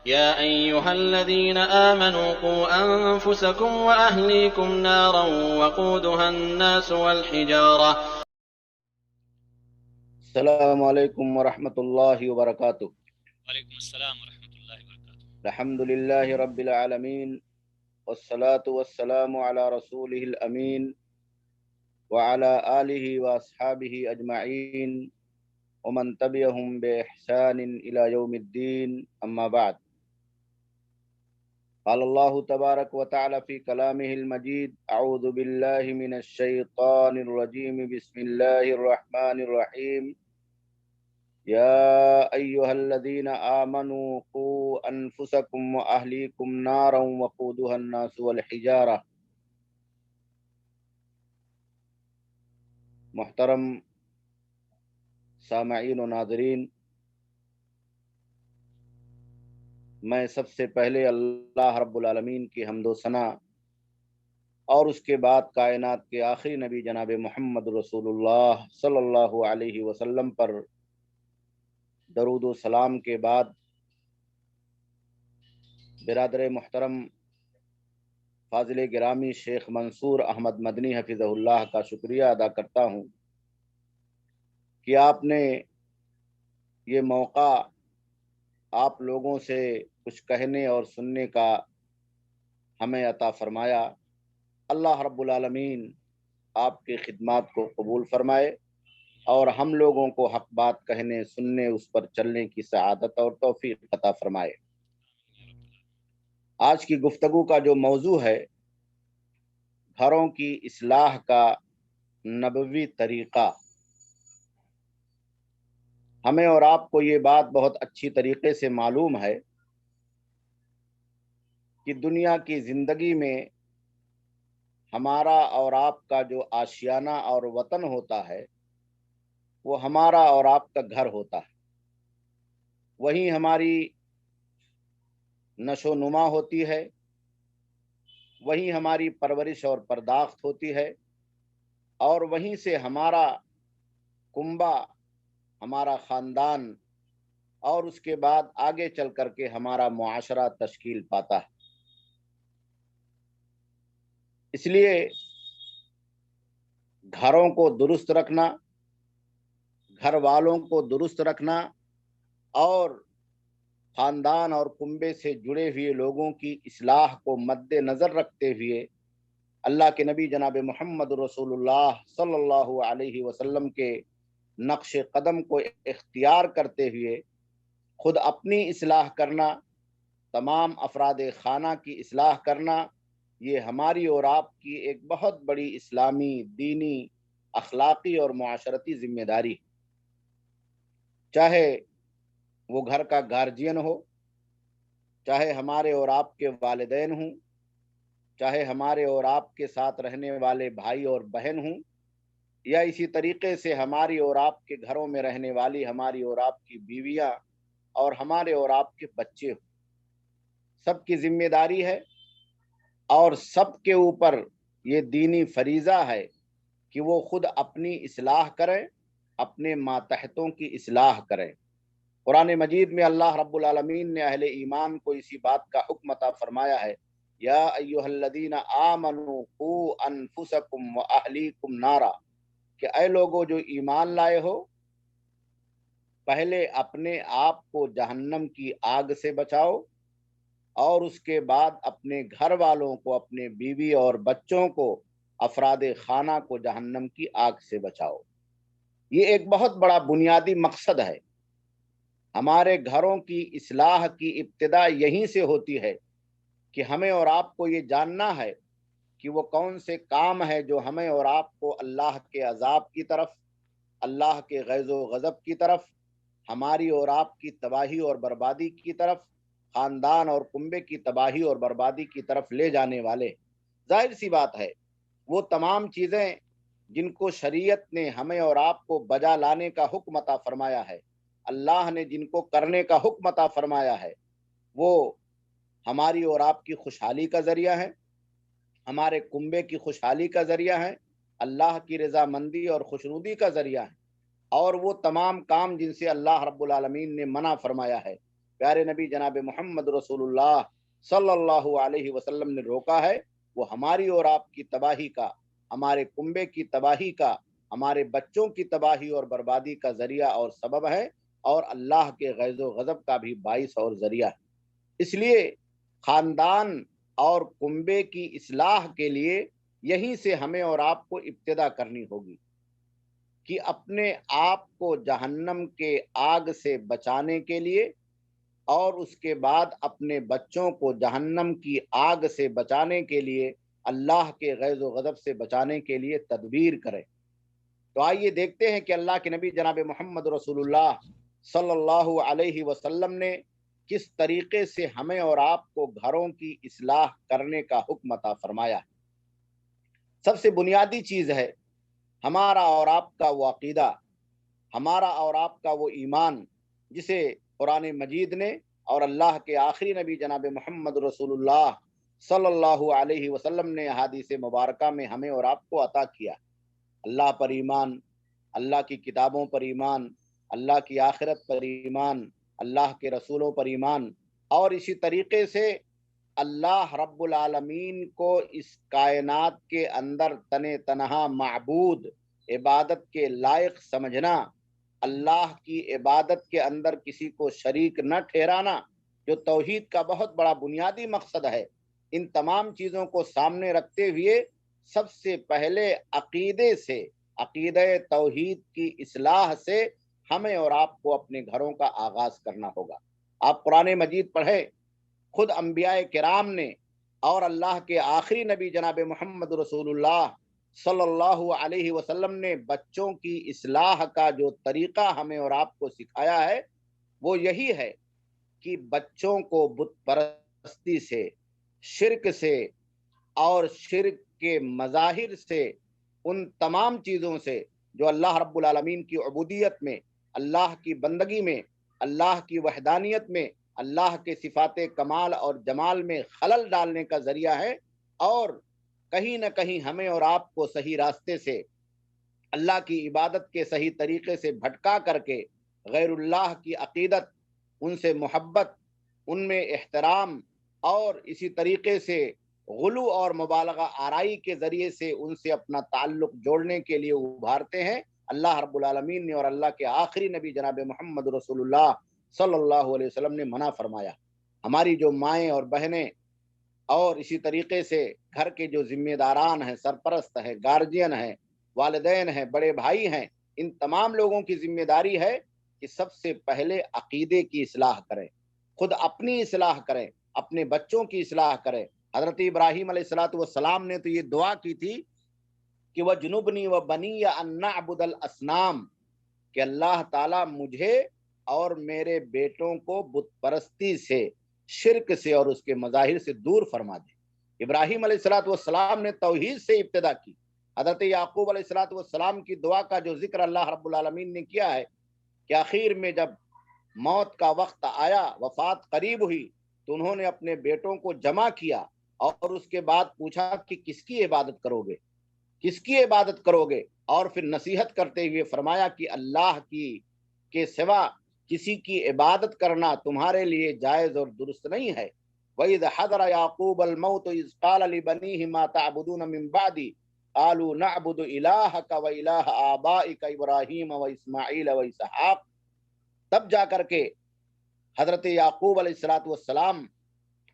يا أيها الذين آمنوا قوا أنفسكم وأهليكم نارا وقودها الناس والحجارة. السلام علیکم ورحمۃ اللہ وبرکاتہ۔ وعلیکم السلام ورحمۃ اللہ وبرکاتہ۔ الحمد للہ رب العالمین والصلاة والسلام علی رسولہ الامین وعلی آلہ واصحابہ اجمعین ومن تبعہم بإحسان الی یوم الدین، اما بعد۔ قال اللہ تبارک وتعالی فی کلامہ المجید، اعوذ باللہ من الشیطان الرجیم، بسم اللہ الرحمن الرحیم، یا ایہا الذین آمنوا قوا انفسکم واہلیکم نارا وقودها الناس والحجارہ۔ محترم سامعین و ناظرین، میں سب سے پہلے اللہ رب العالمین کی حمد و ثنا اور اس کے بعد کائنات کے آخری نبی جناب محمد رسول اللہ صلی اللہ علیہ وسلم پر درود و سلام کے بعد برادر محترم فاضل گرامی شیخ منصور احمد مدنی حفظہ اللہ کا شکریہ ادا کرتا ہوں کہ آپ نے یہ موقع آپ لوگوں سے کچھ کہنے اور سننے کا ہمیں عطا فرمایا۔ اللہ رب العالمین آپ کی خدمات کو قبول فرمائے اور ہم لوگوں کو حق بات کہنے، سننے، اس پر چلنے کی سعادت اور توفیق عطا فرمائے۔ آج کی گفتگو کا جو موضوع ہے، گھروں کی اصلاح کا نبوی طریقہ۔ ہمیں اور آپ کو یہ بات بہت اچھی طریقے سے معلوم ہے کہ دنیا کی زندگی میں ہمارا اور آپ کا جو آشیانہ اور وطن ہوتا ہے، وہ ہمارا اور آپ کا گھر ہوتا ہے۔ وہیں ہماری نشو و نما ہوتی ہے، وہیں ہماری پرورش اور پرداخت ہوتی ہے، اور وہیں سے ہمارا کنبہ، ہمارا خاندان، اور اس کے بعد آگے چل کر کے ہمارا معاشرہ تشکیل پاتا ہے۔ اس لیے گھروں کو درست رکھنا، گھر والوں کو درست رکھنا، اور خاندان اور کنبے سے جڑے ہوئے لوگوں کی اصلاح کو مد نظر رکھتے ہوئے اللہ کے نبی جناب محمد رسول اللہ صلی اللہ علیہ وسلم کے نقش قدم کو اختیار کرتے ہوئے خود اپنی اصلاح کرنا، تمام افراد خانہ کی اصلاح کرنا، یہ ہماری اور آپ کی ایک بہت بڑی اسلامی، دینی، اخلاقی اور معاشرتی ذمہ داری ہے۔ چاہے وہ گھر کا گارجین ہو، چاہے ہمارے اور آپ کے والدین ہوں، چاہے ہمارے اور آپ کے ساتھ رہنے والے بھائی اور بہن ہوں، یا اسی طریقے سے ہماری اور آپ کے گھروں میں رہنے والی ہماری اور آپ کی بیویاں اور ہمارے اور آپ کے بچے ہوں۔ سب کی ذمہ داری ہے اور سب کے اوپر یہ دینی فریضہ ہے کہ وہ خود اپنی اصلاح کریں، اپنے ماتحتوں کی اصلاح کریں۔ قرآن مجید میں اللہ رب العالمین نے اہل ایمان کو اسی بات کا حکم عطا فرمایا ہے، یا ایھا الذین آمنوا قوا انفسکم واہلیکم نارا، کہ اے لوگوں جو ایمان لائے ہو، پہلے اپنے آپ کو جہنم کی آگ سے بچاؤ، اور اس کے بعد اپنے گھر والوں کو، اپنے بیوی اور بچوں کو، افراد خانہ کو جہنم کی آگ سے بچاؤ۔ یہ ایک بہت بڑا بنیادی مقصد ہے۔ ہمارے گھروں کی اصلاح کی ابتدا یہیں سے ہوتی ہے کہ ہمیں اور آپ کو یہ جاننا ہے کہ وہ کون سے کام ہے جو ہمیں اور آپ کو اللہ کے عذاب کی طرف، اللہ کے غیظ و غضب کی طرف، ہماری اور آپ کی تباہی اور بربادی کی طرف، خاندان اور کنبے کی تباہی اور بربادی کی طرف لے جانے والے۔ ظاہر سی بات ہے، وہ تمام چیزیں جن کو شریعت نے ہمیں اور آپ کو بجا لانے کا حکم عطا فرمایا ہے، اللہ نے جن کو کرنے کا حکم عطا فرمایا ہے، وہ ہماری اور آپ کی خوشحالی کا ذریعہ ہے، ہمارے کنبے کی خوشحالی کا ذریعہ ہے، اللہ کی رضامندی اور خوشنودی کا ذریعہ ہے۔ اور وہ تمام کام جن سے اللہ رب العالمین نے منع فرمایا ہے، پیارے نبی جناب محمد رسول اللہ صلی اللہ علیہ وسلم نے روکا ہے وہ ہماری اور آپ کی تباہی کا، ہمارے کنبے کی تباہی کا، ہمارے بچوں کی تباہی اور بربادی کا ذریعہ اور سبب ہے، اور اللہ کے غیظ و غضب کا بھی باعث اور ذریعہ ہے۔ اس لیے خاندان اور کنبے کی اصلاح کے لیے یہیں سے ہمیں اور آپ کو ابتدا کرنی ہوگی کہ اپنے آپ کو جہنم کے آگ سے بچانے کے لیے اور اس کے بعد اپنے بچوں کو جہنم کی آگ سے بچانے کے لیے، اللہ کے غیظ و غضب سے بچانے کے لیے تدبیر کریں۔ تو آئیے دیکھتے ہیں کہ اللہ کے نبی جناب محمد رسول اللہ صلی اللہ علیہ وسلم نے کس طریقے سے ہمیں اور آپ کو گھروں کی اصلاح کرنے کا حکم عطا فرمایا ہے۔ سب سے بنیادی چیز ہے ہمارا اور آپ کا وہ عقیدہ، ہمارا اور آپ کا وہ ایمان جسے قرآن مجید نے اور اللہ کے آخری نبی جناب محمد رسول اللہ صلی اللہ علیہ وسلم نے احادیث مبارکہ میں ہمیں اور آپ کو عطا کیا۔ اللہ پر ایمان، اللہ کی کتابوں پر ایمان، اللہ کی آخرت پر ایمان، اللہ کے رسولوں پر ایمان، اور اسی طریقے سے اللہ رب العالمین کو اس کائنات کے اندر تنے تنہا معبود، عبادت کے لائق سمجھنا، اللہ کی عبادت کے اندر کسی کو شریک نہ ٹھہرانا، جو توحید کا بہت بڑا بنیادی مقصد ہے۔ ان تمام چیزوں کو سامنے رکھتے ہوئے سب سے پہلے عقیدے سے، عقیدہ توحید کی اصلاح سے ہمیں اور آپ کو اپنے گھروں کا آغاز کرنا ہوگا۔ آپ قرآن مجید پڑھیں، خود انبیاء کرام نے اور اللہ کے آخری نبی جناب محمد رسول اللہ صلی اللہ علیہ وسلم نے بچوں کی اصلاح کا جو طریقہ ہمیں اور آپ کو سکھایا ہے وہ یہی ہے کہ بچوں کو بت پرستی سے، شرک سے اور شرک کے مظاہر سے، ان تمام چیزوں سے جو اللہ رب العالمین کی عبودیت میں، اللہ کی بندگی میں، اللہ کی وحدانیت میں، اللہ کے صفات کمال اور جمال میں خلل ڈالنے کا ذریعہ ہے، اور کہیں نہ کہیں ہمیں اور آپ کو صحیح راستے سے، اللہ کی عبادت کے صحیح طریقے سے بھٹکا کر کے غیر اللہ کی عقیدت، ان سے محبت، ان میں احترام، اور اسی طریقے سے غلو اور مبالغہ آرائی کے ذریعے سے ان سے اپنا تعلق جوڑنے کے لیے ابھارتے ہیں۔ اللہ رب العالمین نے اور اللہ کے آخری نبی جناب محمد رسول اللہ صلی اللہ علیہ وسلم نے منع فرمایا۔ ہماری جو مائیں اور بہنیں اور اسی طریقے سے گھر کے جو ذمہ داران ہیں، سرپرست ہیں، گارجین ہیں، والدین ہیں، بڑے بھائی ہیں، ان تمام لوگوں کی ذمہ داری ہے کہ سب سے پہلے عقیدے کی اصلاح کریں، خود اپنی اصلاح کریں، اپنے بچوں کی اصلاح کریں۔ حضرت ابراہیم علیہ السلام نے تو یہ دعا کی تھی کہ وَجْنُبْنِي وَبَنِيَّ أَن نَعْبُدَ الْأَصْنَامَ، کہ اللہ تعالیٰ مجھے اور میرے بیٹوں کو بت پرستی سے، شرک سے اور اس کے مظاہر سے دور فرما دے۔ ابراہیم علیہ السلام نے توحید سے ابتدا کی۔ حضرت یعقوب علیہ السلام کی دعا کا جو ذکر اللہ رب العالمین نے کیا ہے کہ آخر میں جب موت کا وقت آیا، وفات قریب ہوئی، تو انہوں نے اپنے بیٹوں کو جمع کیا اور اس کے بعد پوچھا کہ کس کی عبادت کرو گے، کس کی عبادت کرو گے، اور پھر نصیحت کرتے ہوئے فرمایا کہ اللہ کی کے سوا کسی کی عبادت کرنا تمہارے لیے جائز اور درست نہیں ہے۔ وَإِذْ حَضَرَ يَعْقُوبَ الْمَوْتُ إِذْ قَالَ لِبَنِيهِ مَا تَعْبُدُونَ مِن بَعْدِي قَالُوا نَعْبُدُ إِلَٰهَكَ وَإِلَٰهَ آبَائِكَ إِبْرَاهِيمَ وَإِسْمَاعِيلَ وَإِسْحَاقَ، تب جا کر کے حضرت یعقوب علیہ السلام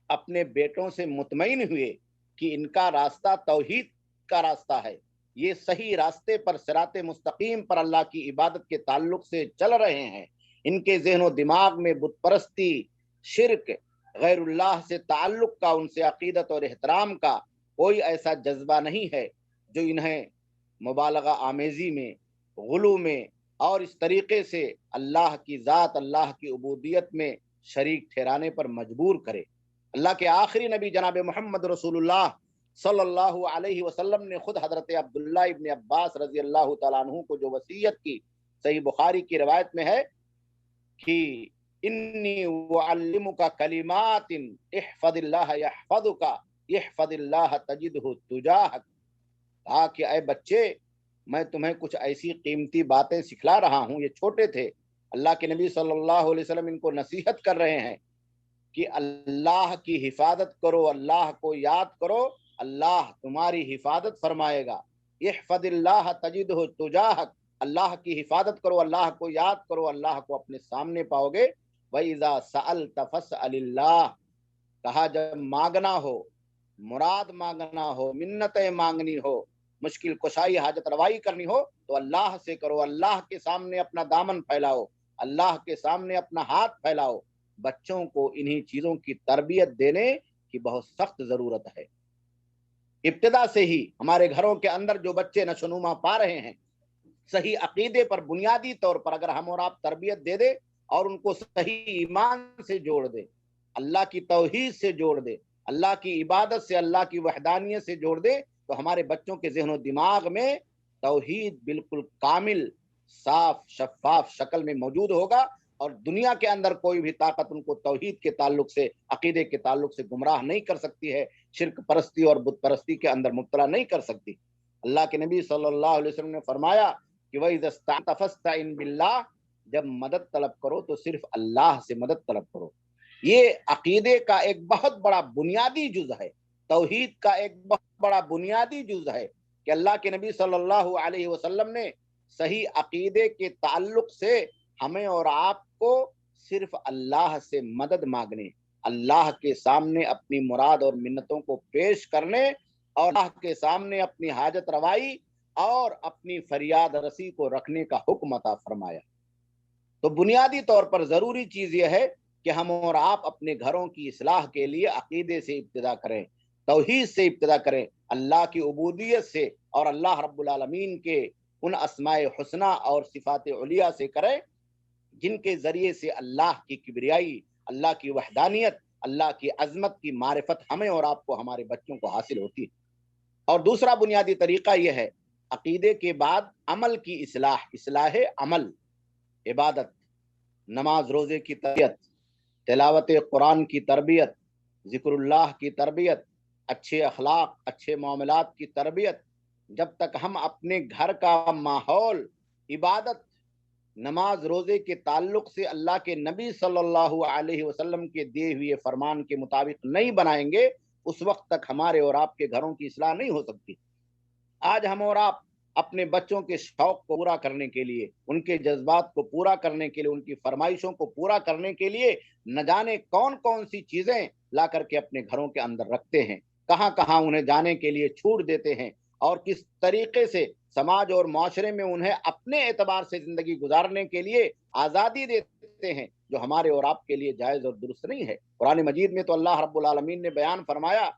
اپنے بیٹوں سے مطمئن ہوئے کہ ان کا راستہ توحید کا راستہ ہے، یہ صحیح راستے پر، صراط مستقیم پر اللہ کی عبادت کے تعلق سے چل رہے ہیں۔ ان کے ذہن و دماغ میں بت پرستی، شرک، غیر اللہ سے تعلق کا، ان سے عقیدت اور احترام کا کوئی ایسا جذبہ نہیں ہے جو انہیں مبالغہ آمیزی میں، غلو میں اور اس طریقے سے اللہ کی ذات، اللہ کی عبودیت میں شریک ٹھہرانے پر مجبور کرے۔ اللہ کے آخری نبی جناب محمد رسول اللہ صلی اللہ علیہ وسلم نے خود حضرت عبداللہ ابن عباس رضی اللہ تعالیٰ عنہ کو جو وصیت کی، صحیح بخاری کی روایت میں ہے کہ انی اعلمک کلمات احفظ اللہ یحفظک احفظ اللہ تجدہ تجاہک، کہا کہ اے بچے، میں تمہیں کچھ ایسی قیمتی باتیں سکھلا رہا ہوں، یہ چھوٹے تھے، اللہ کے نبی صلی اللہ علیہ وسلم ان کو نصیحت کر رہے ہیں کہ اللہ کی حفاظت کرو، اللہ کو یاد کرو، اللہ تمہاری حفاظت فرمائے گا۔ احفظ اللہ تجدہ تجاہک، اللہ کی حفاظت کرو، اللہ کو یاد کرو، اللہ کو اپنے سامنے پاؤ گے۔ وَإِذَا سَأَلْتَ فَاسْأَلِ اللَّهِ، کہا جب مانگنا ہو، مراد مانگنا ہو، منتیں مانگنی ہو، مشکل کشائی حاجت روائی کرنی ہو تو اللہ سے کرو، اللہ کے سامنے اپنا دامن پھیلاؤ، اللہ کے سامنے اپنا ہاتھ پھیلاؤ۔ بچوں کو انہی چیزوں کی تربیت دینے کی بہت سخت ضرورت ہے۔ ابتدا سے ہی ہمارے گھروں کے اندر جو بچے نشوونما پا رہے ہیں، صحیح عقیدے پر بنیادی طور پر اگر ہم اور آپ تربیت دے دیں اور ان کو صحیح ایمان سے جوڑ دیں، اللہ کی توحید سے جوڑ دے، اللہ کی عبادت سے، اللہ کی وحدانیت سے جوڑ دے، تو ہمارے بچوں کے ذہن و دماغ میں توحید بالکل کامل، صاف، شفاف شکل میں موجود ہوگا، اور دنیا کے اندر کوئی بھی طاقت ان کو توحید کے تعلق سے، عقیدے کے تعلق سے گمراہ نہیں کر سکتی ہے، شرک پرستی اور بت پرستی کے اندر مبتلا نہیں کر سکتی۔ اللہ کے نبی صلی اللہ علیہ وسلم نے فرمایا کہ وَإِذَا اسْتَعْنَ فَاسْتَعِنْ بِاللَّهِ، جب مدد طلب کرو تو صرف اللہ سے مدد طلب کرو۔ یہ عقیدے کا ایک بہت بڑا بنیادی جز ہے، توحید کا ایک بہت بڑا بنیادی جز ہے کہ اللہ کے نبی صلی اللہ علیہ وسلم نے صحیح عقیدے کے تعلق سے ہمیں اور آپ کو صرف اللہ سے مدد مانگنے، اللہ کے سامنے اپنی مراد اور منتوں کو پیش کرنے، اور اللہ کے سامنے اپنی حاجت روائی اور اپنی فریاد رسی کو رکھنے کا حکم عطا فرمایا۔ تو بنیادی طور پر ضروری چیز یہ ہے کہ ہم اور آپ اپنے گھروں کی اصلاح کے لیے عقیدے سے ابتدا کریں، توحید سے ابتدا کریں، اللہ کی عبودیت سے اور اللہ رب العالمین کے ان اسماء حسنہ اور صفات علیہ سے کریں جن کے ذریعے سے اللہ کی کبریائی، اللہ کی وحدانیت، اللہ کی عظمت کی معرفت ہمیں اور آپ کو، ہمارے بچوں کو حاصل ہوتی ہے۔ اور دوسرا بنیادی طریقہ یہ ہے عقیدے کے بعد عمل کی اصلاح عمل، عبادت، نماز روزے کی تربیت، تلاوت قرآن کی تربیت، ذکر اللہ کی تربیت، اچھے اخلاق، اچھے معاملات کی تربیت۔ جب تک ہم اپنے گھر کا ماحول عبادت، نماز روزے کے تعلق سے اللہ کے نبی صلی اللہ علیہ وسلم کے دیے ہوئے فرمان کے مطابق نہیں بنائیں گے، اس وقت تک ہمارے اور آپ کے گھروں کی اصلاح نہیں ہو سکتی۔ آج ہم اور آپ اپنے بچوں کے شوق کو پورا کرنے کے لیے، ان کے جذبات کو پورا کرنے کے لیے، ان کی فرمائشوں کو پورا کرنے کے لیے نہ جانے کون کون سی چیزیں لا کر کے اپنے گھروں کے اندر رکھتے ہیں، کہاں کہاں انہیں جانے کے لیے چھوٹ دیتے ہیں، اور کس طریقے سے سماج اور معاشرے میں انہیں اپنے اعتبار سے زندگی گزارنے کے لیے آزادی دیتے ہیں، جو ہمارے اور آپ کے لیے جائز اور درست نہیں ہے۔ قرآن مجید میں تو اللہ رب العالمین نے بیان فرمایا،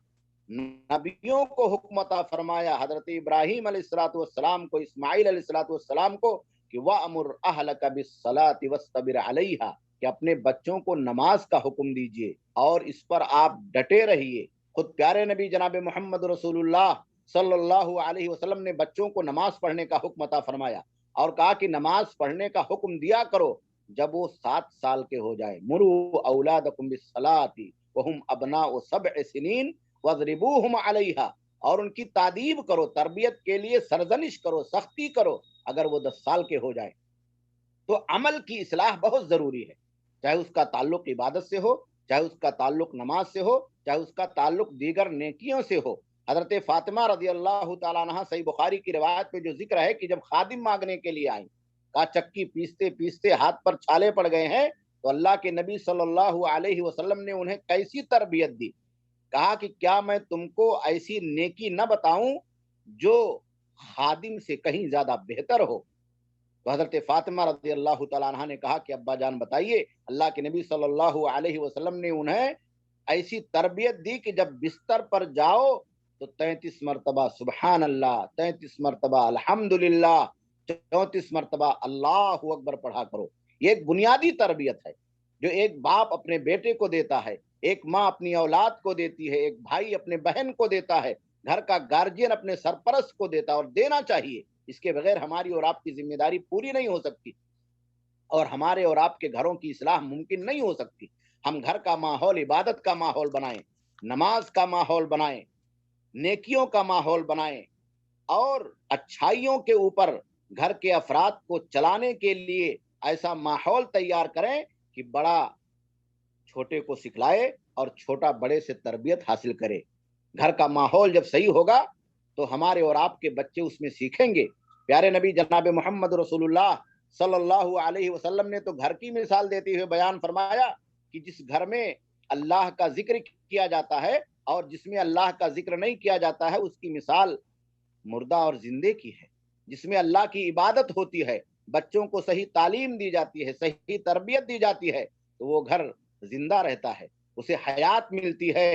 نبیوں کو حکم عطا فرمایا، حضرت ابراہیم علیہ السلام کو، اسماعیل علیہ السلام کو، کہ وَأْمُرْ أَهْلَكَ بِالصَّلَاةِ وَاسْتَبِرْ عَلَيْهَا، کہ اپنے بچوں کو نماز کا حکم دیجئے اور اس پر آپ ڈٹے رہیے۔ خود پیارے نبی جناب محمد رسول اللہ صلی اللہ علیہ وسلم نے بچوں کو نماز پڑھنے کا حکم عطا فرمایا اور کہا کہ نماز پڑھنے کا حکم دیا کرو جب وہ 7 سال کے ہو جائے۔ مُرُوا أَوْلَادَكُمْ بِالصَّلَاةِ وَهُمْ أَبْنَاءُ 7 سِنِينَ وَاضْرِبُوهُمْ عَلَيْهَا، اور ان کی تعدیب کرو، تربیت کے لیے سرزنش کرو، سختی کرو اگر وہ 10 سال کے ہو جائے۔ تو عمل کی اصلاح بہت ضروری ہے، چاہے اس کا تعلق عبادت سے ہو، چاہے اس کا تعلق نماز سے ہو، چاہے اس کا تعلق دیگر نیکیوں سے ہو۔ حضرت فاطمہ رضی اللہ تعالیٰ عنہ صحیح بخاری کی روایت میں جو ذکر ہے کہ جب خادم مانگنے کے لیے آئیں، کہا چکی پیستے پیستے ہاتھ پر چھالے پڑ گئے ہیں، تو اللہ کے نبی صلی اللہ علیہ وسلم نے انہیں کیسی تربیت دی، کہا کہ کیا میں تم کو ایسی نیکی نہ بتاؤں جو خادم سے کہیں زیادہ بہتر ہو؟ تو حضرت فاطمہ رضی اللہ تعالیٰ عنہ نے کہا کہ ابا جان بتائیے۔ اللہ کے نبی صلی اللہ علیہ وسلم نے انہیں ایسی تربیت دی کہ جب بستر پر جاؤ تو 33 مرتبہ سبحان اللہ، 33 مرتبہ الحمدللہ، 34 مرتبہ اللہ اکبر پڑھا کرو۔ یہ ایک بنیادی تربیت ہے جو ایک باپ اپنے بیٹے کو دیتا ہے، ایک ماں اپنی اولاد کو دیتی ہے، ایک بھائی اپنے بہن کو دیتا ہے، گھر کا گارجین اپنے سرپرست کو دیتا ہے، اور دینا چاہیے۔ اس کے بغیر ہماری اور آپ کی ذمہ داری پوری نہیں ہو سکتی، اور ہمارے اور آپ کے گھروں کی اصلاح ممکن نہیں ہو سکتی۔ ہم گھر کا ماحول عبادت کا ماحول بنائیں، نماز کا ماحول بنائیں، نیکیوں کا ماحول بنائیں، اور اچھائیوں کے اوپر گھر کے افراد کو چلانے کے لیے ایسا ماحول تیار کریں کہ بڑا چھوٹے کو سکھلائے اور چھوٹا بڑے سے تربیت حاصل کرے۔ گھر کا ماحول جب صحیح ہوگا تو ہمارے اور آپ کے بچے اس میں سیکھیں گے۔ پیارے نبی جناب محمد رسول اللہ صلی اللہ علیہ وسلم نے تو گھر کی مثال دیتے ہوئے بیان فرمایا کہ جس گھر میں اللہ کا ذکر کیا جاتا ہے اور جس میں اللہ کا ذکر نہیں کیا جاتا ہے اس کی مثال مردہ اور زندے کی ہے۔ جس میں اللہ کی عبادت ہوتی ہے، بچوں کو صحیح تعلیم دی جاتی ہے، صحیح تربیت دی جاتی ہے، تو وہ گھر زندہ رہتا ہے، اسے حیات ملتی ہے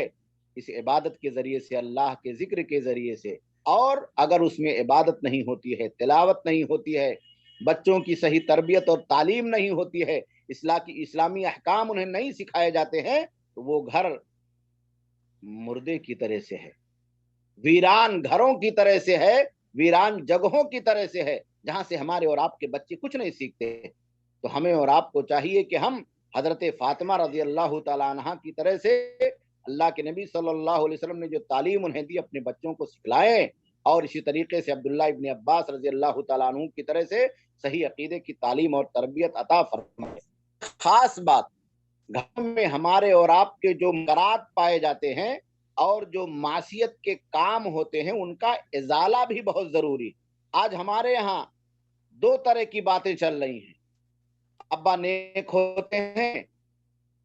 اس عبادت کے ذریعے سے، اللہ کے ذکر کے ذریعے سے۔ اور اگر اس میں عبادت نہیں ہوتی ہے، تلاوت نہیں ہوتی ہے، بچوں کی صحیح تربیت اور تعلیم نہیں ہوتی ہے، اسلامی احکام انہیں نہیں سکھائے جاتے ہیں، تو وہ گھر مردے کی طرح سے ہے، ویران گھروں کی طرح سے ہے، ویران جگہوں کی طرح سے ہے، جہاں سے ہمارے اور آپ کے بچے کچھ نہیں سیکھتے۔ تو ہمیں اور آپ کو چاہیے کہ ہم حضرت فاطمہ رضی اللہ تعالیٰ عنہ کی طرح سے اللہ کے نبی صلی اللہ علیہ وسلم نے جو تعلیم انہیں دی اپنے بچوں کو سکھلائیں، اور اسی طریقے سے عبداللہ ابن عباس رضی اللہ تعالیٰ عنہ کی طرح سے صحیح عقیدے کی تعلیم اور تربیت عطا فرمائیں۔ خاص بات، گھر میں ہمارے اور آپ کے جو منکرات پائے جاتے ہیں اور جو معصیت کے کام ہوتے ہیں ان کا ازالہ بھی بہت ضروری۔ آج ہمارے یہاں دو طرح کی باتیں چل رہی ہیں، ابا نیک ہوتے ہیں،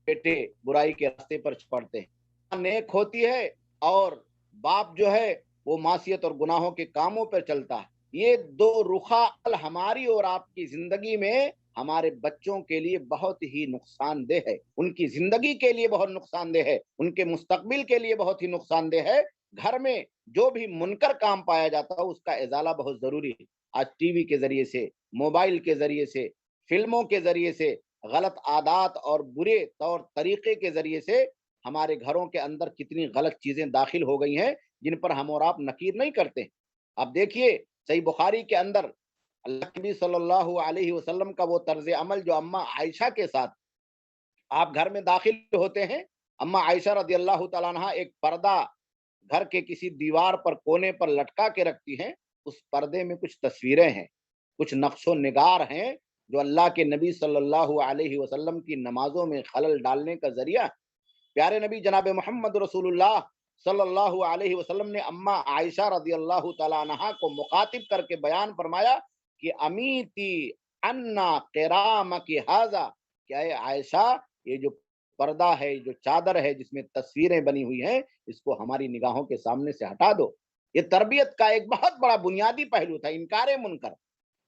بیٹے برائی کے راستے پر پڑتے ہیں، نیک ہوتی ہے اور باپ جو ہے وہ معصیت اور گناہوں کے کاموں پر چلتا ہے۔ یہ دو رخا ہماری اور آپ کی زندگی میں ہمارے بچوں کے لیے بہت ہی نقصان دہ ہے، ان کی زندگی کے لیے بہت نقصان دہ ہے، ان کے مستقبل کے لیے بہت ہی نقصان دہ ہے۔ گھر میں جو بھی منکر کام پایا جاتا ہے اس کا ازالہ بہت ضروری ہے۔ آج ٹی وی کے ذریعے سے، موبائل کے ذریعے سے، فلموں کے ذریعے سے، غلط عادات اور برے طور طریقے کے ذریعے سے ہمارے گھروں کے اندر کتنی غلط چیزیں داخل ہو گئی ہیں جن پر ہم اور آپ نکیر نہیں کرتے۔ اب دیکھیے صحیح بخاری کے اندر اللہ کے نبی صلی اللہ علیہ وسلم کا وہ طرز عمل جو اماں عائشہ کے ساتھ آپ گھر میں داخل ہوتے ہیں، اماں عائشہ رضی اللہ تعالیٰ عنہ ایک پردہ گھر کے کسی دیوار پر کونے پر لٹکا کے رکھتی ہیں، اس پردے میں کچھ تصویریں ہیں، کچھ نقش و نگار ہیں جو اللہ کے نبی صلی اللہ علیہ وسلم کی نمازوں میں خلل ڈالنے کا ذریعہ۔ پیارے نبی جناب محمد رسول اللہ صلی اللہ علیہ وسلم نے اماں عائشہ رضی اللہ تعالیٰ عنہا کو مخاطب کر کے بیان فرمایا کہ امیتی انا قرامک ھذا، کیا اے عائشہ یہ جو پردہ ہے، جو چادر ہے جس میں تصویریں بنی ہوئی ہیں، اس کو ہماری نگاہوں کے سامنے سے ہٹا دو۔ یہ تربیت کا ایک بہت بڑا بنیادی پہلو تھا،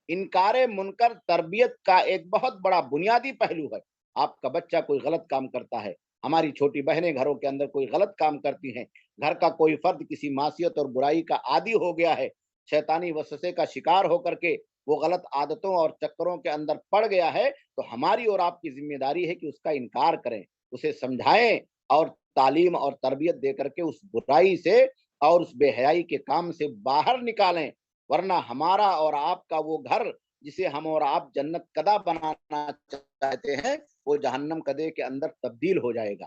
انکار منکر تربیت کا ایک بہت بڑا بنیادی پہلو ہے۔ آپ کا بچہ کوئی غلط کام کرتا ہے، ہماری چھوٹی بہنیں گھروں کے اندر کوئی غلط کام کرتی ہیں، گھر کا کوئی فرد کسی معصیت اور برائی کا عادی ہو گیا ہے، شیطانی وسوسے کا شکار ہو کر کے وہ غلط عادتوں اور چکروں کے اندر پڑ گیا ہے، تو ہماری اور آپ کی ذمہ داری ہے کہ اس کا انکار کریں، اسے سمجھائیں اور تعلیم اور تربیت دے کر کے اس برائی سے اور اس بے حیائی کے کام سے باہر نکالیں، ورنہ ہمارا اور آپ کا وہ گھر جسے ہم اور آپ جنت کدہ بنانا چاہتے ہیں وہ جہنم کدے کے اندر تبدیل ہو جائے گا،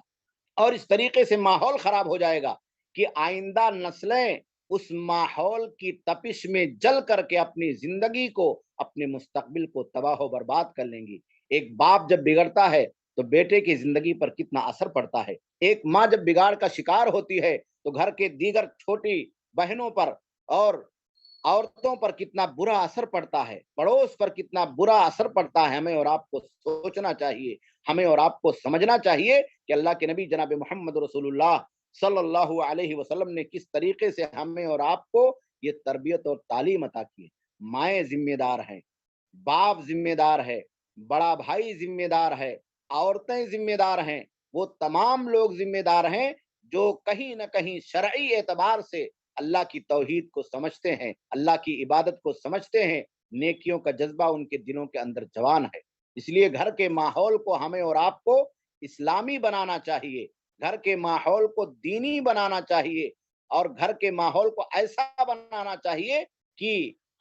اور اس طریقے سے ماحول خراب ہو جائے گا کہ آئندہ نسلیں اس ماحول کی تپش میں جل کر کے اپنی زندگی کو، اپنے مستقبل کو تباہ و برباد کر لیں گی۔ ایک باپ جب بگڑتا ہے تو بیٹے کی زندگی پر کتنا اثر پڑتا ہے، ایک ماں جب بگاڑ کا شکار ہوتی ہے تو گھر کے دیگر چھوٹی بہنوں پر اور عورتوں پر کتنا برا اثر پڑتا ہے، پڑوس پر کتنا برا اثر پڑتا ہے۔ ہمیں اور آپ کو سوچنا چاہیے، ہمیں اور آپ کو سمجھنا چاہیے کہ اللہ کے نبی جناب محمد رسول اللہ صلی اللہ علیہ وسلم نے کس طریقے سے ہمیں اور آپ کو یہ تربیت اور تعلیم عطا کی ہے۔ مائیں ذمہ دار ہیں، باپ ذمہ دار ہے، بڑا بھائی ذمہ دار ہے، عورتیں ذمہ دار ہیں، وہ تمام لوگ ذمہ دار ہیں جو کہیں نہ کہیں شرعی اعتبار سے اللہ کی توحید کو سمجھتے ہیں، اللہ کی عبادت کو سمجھتے ہیں، نیکیوں کا جذبہ ان کے دلوں کے اندر جوان ہے۔ اس لیے گھر کے ماحول کو ہمیں اور آپ کو اسلامی بنانا چاہیے، گھر کے ماحول کو دینی بنانا چاہیے، اور گھر کے ماحول کو ایسا بنانا چاہیے کہ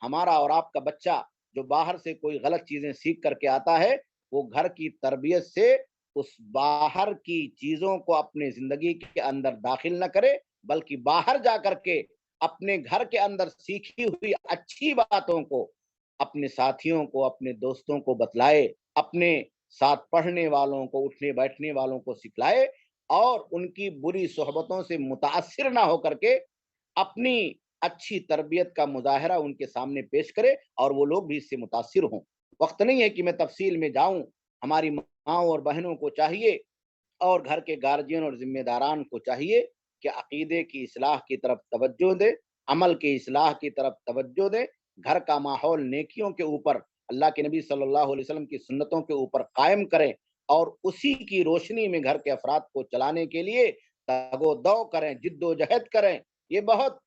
ہمارا اور آپ کا بچہ جو باہر سے کوئی غلط چیزیں سیکھ کر کے آتا ہے وہ گھر کی تربیت سے اس باہر کی چیزوں کو اپنے زندگی کے اندر داخل نہ کرے، بلکہ باہر جا کر کے اپنے گھر کے اندر سیکھی ہوئی اچھی باتوں کو اپنے ساتھیوں کو، اپنے دوستوں کو بتلائے، اپنے ساتھ پڑھنے والوں کو، اٹھنے بیٹھنے والوں کو سکھلائے اور ان کی بری صحبتوں سے متاثر نہ ہو کر کے اپنی اچھی تربیت کا مظاہرہ ان کے سامنے پیش کرے اور وہ لوگ بھی اس سے متاثر ہوں۔ وقت نہیں ہے کہ میں تفصیل میں جاؤں، ہماری ماؤں اور بہنوں کو چاہیے اور گھر کے گارجین اور ذمہ داران کو چاہیے کہ عقیدے کی اصلاح کی طرف توجہ دے، عمل کی اصلاح کی طرف توجہ دے، گھر کا ماحول نیکیوں کے اوپر، اللہ کے نبی صلی اللہ علیہ وسلم کی سنتوں کے اوپر قائم کریں اور اسی کی روشنی میں گھر کے افراد کو چلانے کے لیے تگ و دو کریں، جد و جہد کریں۔ یہ بہت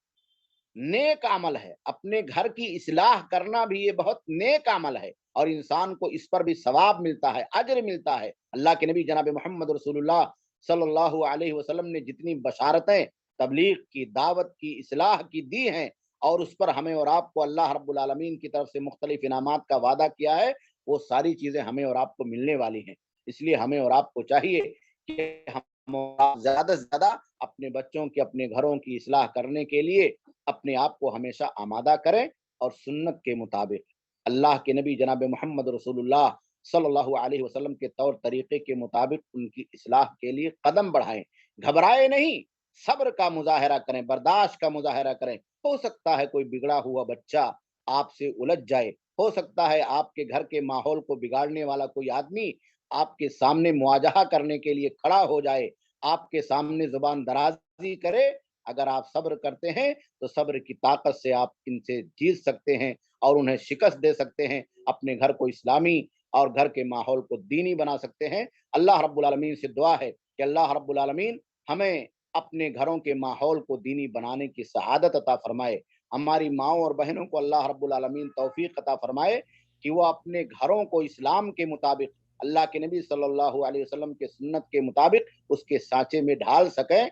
نیک عمل ہے، اپنے گھر کی اصلاح کرنا بھی یہ بہت نیک عمل ہے اور انسان کو اس پر بھی ثواب ملتا ہے، اجر ملتا ہے۔ اللہ کے نبی جناب محمد رسول اللہ صلی اللہ علیہ وسلم نے جتنی بشارتیں تبلیغ کی، دعوت کی، اصلاح کی دی ہیں اور اس پر ہمیں اور آپ کو اللہ رب العالمین کی طرف سے مختلف انعامات کا وعدہ کیا ہے، وہ ساری چیزیں ہمیں اور آپ کو ملنے والی ہیں۔ اس لیے ہمیں اور آپ کو چاہیے کہ ہم زیادہ سے زیادہ اپنے بچوں کی، اپنے گھروں کی اصلاح کرنے کے لیے اپنے آپ کو ہمیشہ آمادہ کریں اور سنت کے مطابق، اللہ کے نبی جناب محمد رسول اللہ صلی اللہ علیہ وسلم کے طور طریقے کے مطابق ان کی اصلاح کے لیے قدم بڑھائیں، گھبرائے نہیں، صبر کا مظاہرہ کریں، برداشت کا مظاہرہ کریں۔ ہو سکتا ہے کوئی بگڑا ہوا بچہ آپ سے الجھ جائے، ہو سکتا ہے آپ کے گھر کے ماحول کو بگاڑنے والا کوئی آدمی آپ کے سامنے مواجہہ کرنے کے لیے کھڑا ہو جائے، آپ کے سامنے زبان درازی کرے، اگر آپ صبر کرتے ہیں تو صبر کی طاقت سے آپ ان سے جیت سکتے ہیں اور انہیں شکست دے سکتے ہیں، اپنے گھر کو اسلامی اور گھر کے ماحول کو دینی بنا سکتے ہیں۔ اللہ رب العالمین سے دعا ہے کہ اللہ رب العالمین ہمیں اپنے گھروں کے ماحول کو دینی بنانے کی سعادت عطا فرمائے، ہماری ماؤں اور بہنوں کو اللہ رب العالمین توفیق عطا فرمائے کہ وہ اپنے گھروں کو اسلام کے مطابق، اللہ کے نبی صلی اللہ علیہ وسلم کے سنت کے مطابق اس کے سانچے میں ڈھال سکیں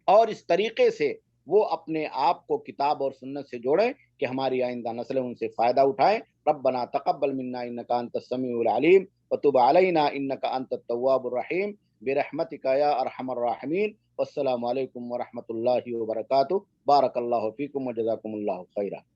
اور اس طریقے سے وہ اپنے آپ کو کتاب اور سنت سے جوڑیں کہ ہماری آئندہ نسلیں ان سے فائدہ اٹھائیں۔ ربنا تقبل منا انک انت السمیع العلیم وتب علینا انک انت التواب الرحیم برحمتک یا ارحم الراحمین۔ والسلام علیکم ورحمۃ اللہ وبرکاتہ۔ بارک اللہ فیکم وجزاکم اللہ خیرا۔